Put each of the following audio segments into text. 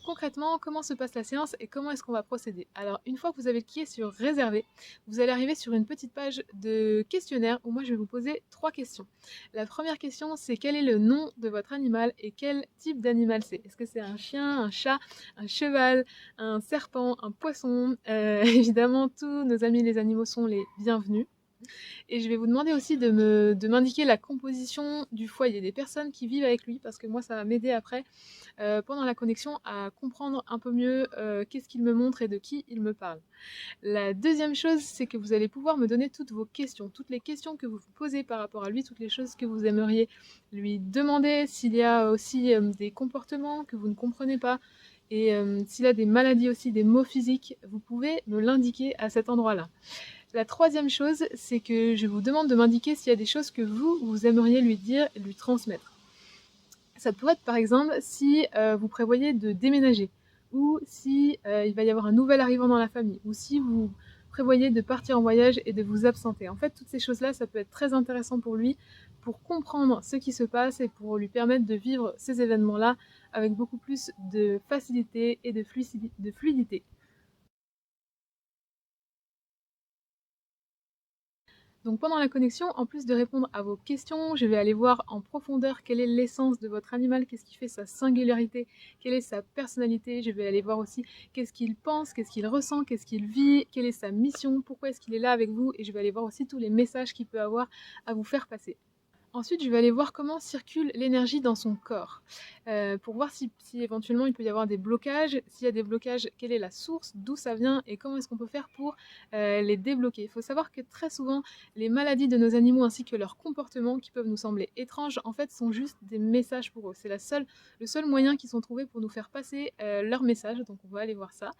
concrètement, comment se passe la séance et comment est-ce qu'on va procéder? Alors, une fois que vous avez cliqué sur réserver, vous allez arriver sur une petite page de questionnaire où moi je vais vous poser 3 questions. La première question, c'est quel est le nom de votre animal et quel type d'animal c'est? Est-ce que c'est un chien, un chat, un cheval, un serpent, un poisson? Évidemment, tous nos amis les animaux sont les bienvenus. Et je vais vous demander aussi de m'indiquer la composition du foyer, des personnes qui vivent avec lui, parce que moi ça va m'aider après pendant la connexion à comprendre un peu mieux qu'est-ce qu'il me montre et de qui il me parle. La deuxième chose, c'est que vous allez pouvoir me donner toutes vos questions, toutes les questions que vous vous posez par rapport à lui, toutes les choses que vous aimeriez lui demander, s'il y a aussi des comportements que vous ne comprenez pas, et s'il a des maladies aussi, des maux physiques, vous pouvez me l'indiquer à cet endroit-là. La troisième chose, c'est que je vous demande de m'indiquer s'il y a des choses que vous aimeriez lui dire et lui transmettre. Ça pourrait être par exemple si vous prévoyez de déménager, ou si il va y avoir un nouvel arrivant dans la famille, ou si vous prévoyez de partir en voyage et de vous absenter. En fait, toutes ces choses-là, ça peut être très intéressant pour lui, pour comprendre ce qui se passe et pour lui permettre de vivre ces événements-là avec beaucoup plus de facilité et de fluidité. Donc pendant la connexion, en plus de répondre à vos questions, je vais aller voir en profondeur quelle est l'essence de votre animal, qu'est-ce qui fait sa singularité, quelle est sa personnalité. Je vais aller voir aussi qu'est-ce qu'il pense, qu'est-ce qu'il ressent, qu'est-ce qu'il vit, quelle est sa mission, pourquoi est-ce qu'il est là avec vous. Et je vais aller voir aussi tous les messages qu'il peut avoir à vous faire passer. Ensuite, je vais aller voir comment circule l'énergie dans son corps, pour voir si éventuellement il peut y avoir des blocages. S'il y a des blocages, quelle est la source, d'où ça vient et comment est-ce qu'on peut faire pour les débloquer. Il faut savoir que très souvent, les maladies de nos animaux ainsi que leurs comportements qui peuvent nous sembler étranges, en fait, sont juste des messages pour eux. C'est le seul moyen qu'ils ont trouvé pour nous faire passer leur message, donc on va aller voir ça.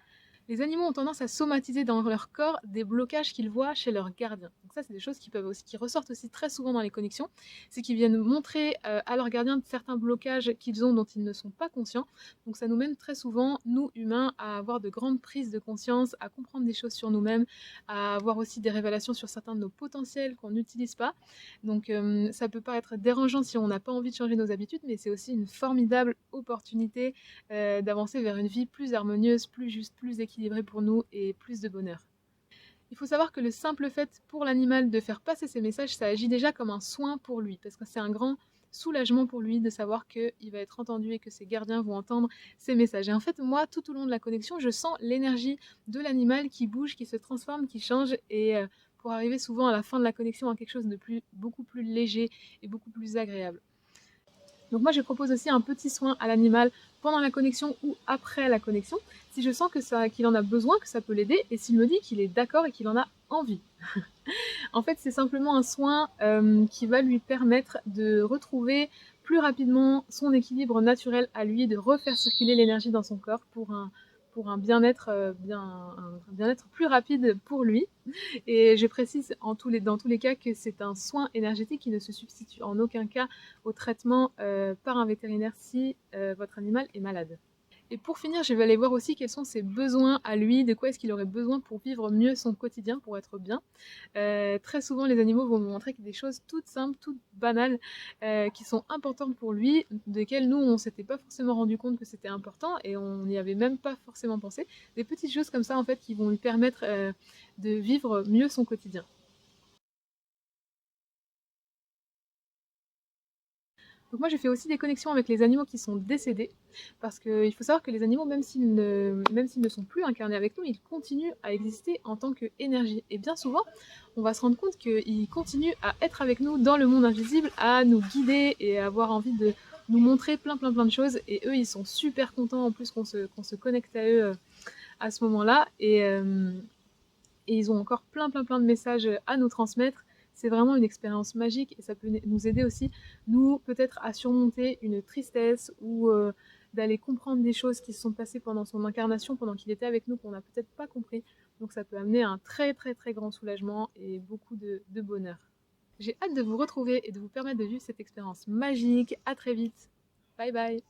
Les animaux ont tendance à somatiser dans leur corps des blocages qu'ils voient chez leurs gardiens. Donc ça, c'est des choses qui ressortent aussi très souvent dans les connexions. C'est qu'ils viennent montrer à leurs gardiens certains blocages qu'ils ont dont ils ne sont pas conscients. Donc ça nous mène très souvent, nous humains, à avoir de grandes prises de conscience, à comprendre des choses sur nous-mêmes, à avoir aussi des révélations sur certains de nos potentiels qu'on n'utilise pas. Donc ça peut paraître dérangeant si on n'a pas envie de changer nos habitudes, mais c'est aussi une formidable opportunité d'avancer vers une vie plus harmonieuse, plus juste, plus équilibrée pour nous et plus de bonheur. Il faut savoir que le simple fait pour l'animal de faire passer ses messages, ça agit déjà comme un soin pour lui, parce que c'est un grand soulagement pour lui de savoir qu'il va être entendu et que ses gardiens vont entendre ses messages. Et en fait, moi, tout au long de la connexion, je sens l'énergie de l'animal qui bouge, qui se transforme, qui change, et pour arriver souvent à la fin de la connexion à quelque chose de beaucoup plus léger et beaucoup plus agréable. Donc moi, je propose aussi un petit soin à l'animal pendant la connexion ou après la connexion, si je sens qu'il en a besoin, que ça peut l'aider, et s'il me dit qu'il est d'accord et qu'il en a envie. En fait, c'est simplement un soin qui va lui permettre de retrouver plus rapidement son équilibre naturel à lui, de refaire circuler l'énergie dans son corps pour un bien-être bien-être plus rapide pour lui. Et je précise dans tous les cas que c'est un soin énergétique qui ne se substitue en aucun cas au traitement par un vétérinaire si votre animal est malade. Et pour finir, je vais aller voir aussi quels sont ses besoins à lui, de quoi est-ce qu'il aurait besoin pour vivre mieux son quotidien, pour être bien. Très souvent, les animaux vont nous montrer des choses toutes simples, toutes banales, qui sont importantes pour lui, desquelles nous, on ne s'était pas forcément rendu compte que c'était important et on n'y avait même pas forcément pensé. Des petites choses comme ça, en fait, qui vont lui permettre de vivre mieux son quotidien. Donc moi, je fais aussi des connexions avec les animaux qui sont décédés, parce qu'il faut savoir que les animaux, même s'ils ne sont plus incarnés avec nous, ils continuent à exister en tant qu'énergie. Et bien souvent, on va se rendre compte qu'ils continuent à être avec nous dans le monde invisible, à nous guider et à avoir envie de nous montrer plein de choses. Et eux, ils sont super contents en plus qu'on se connecte à eux à ce moment-là. Et ils ont encore plein de messages à nous transmettre. C'est vraiment une expérience magique et ça peut nous aider aussi, nous, peut-être à surmonter une tristesse ou d'aller comprendre des choses qui se sont passées pendant son incarnation, pendant qu'il était avec nous, qu'on n'a peut-être pas compris. Donc ça peut amener un très grand soulagement et beaucoup de bonheur. J'ai hâte de vous retrouver et de vous permettre de vivre cette expérience magique. À très vite. Bye bye.